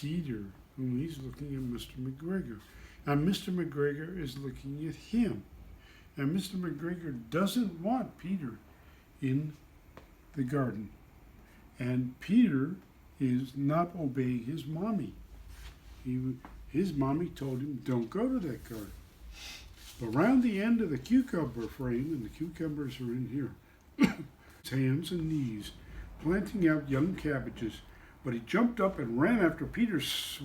Peter, whom he's looking at Mr. McGregor. And Mr. McGregor is looking at him. And Mr. McGregor doesn't want Peter in the garden. And Peter is not obeying his mommy. His mommy told him, don't go to that garden. Around the end of the cucumber frame, and the cucumbers are in here, his hands and knees, planting out young cabbages. But he jumped up and ran after Peter,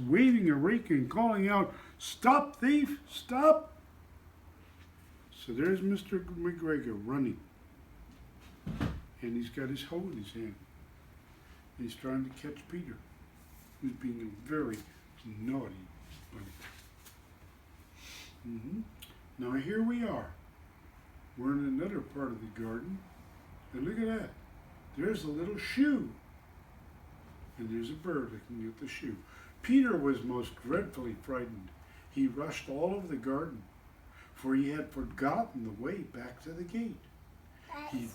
waving a rake and calling out, "Stop, thief, stop!" So there's Mr. McGregor running. And he's got his hoe in his hand. He's trying to catch Peter, who's being a very naughty bunny. Now here we are. We're in another part of the garden. And look at that. There's a little shoe. And there's a bird looking at the shoe. Peter was most dreadfully frightened. He rushed all over the garden, for he had forgotten the way back to the gate. He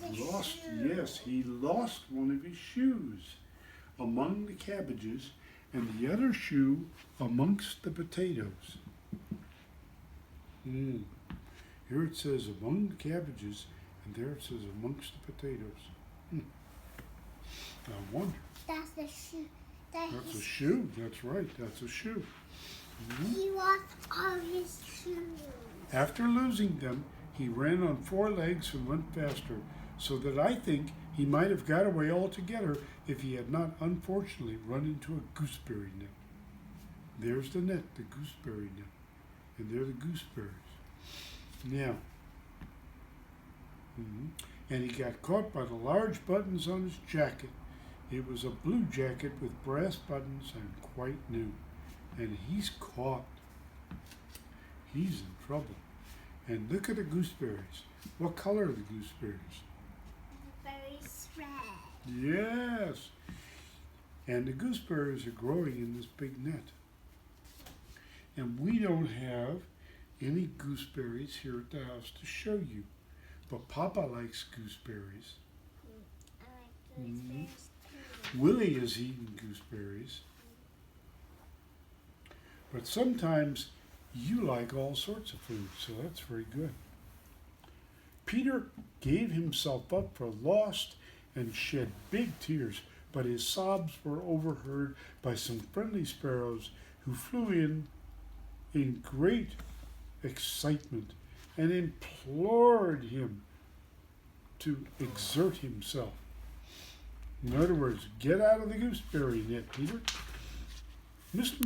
lost one of his shoes among the cabbages and the other shoe amongst the potatoes. Here it says among the cabbages, and there it says amongst the potatoes. I wonder. That's the shoe. That's a shoe. That's right. That's a shoe. He lost all his shoes. After losing them, he ran on 4 legs and went faster, so that I think he might have got away altogether if he had not unfortunately run into a gooseberry net. There's the net, the gooseberry net. And there are the gooseberries. Now, and he got caught by the large buttons on his jacket. It was a blue jacket with brass buttons and quite new. And he's caught. He's in trouble. And look at the gooseberries. What color are the gooseberries? Berries red. Yes. And the gooseberries are growing in this big net. And we don't have any gooseberries here at the house to show you. But Papa likes gooseberries. I like gooseberries too. Willie is eating gooseberries. But sometimes you like all sorts of food, so that's very good. Peter gave himself up for lost and shed big tears, but his sobs were overheard by some friendly sparrows who flew in great excitement and implored him to exert himself. In other words, get out of the gooseberry net, Peter. Mr.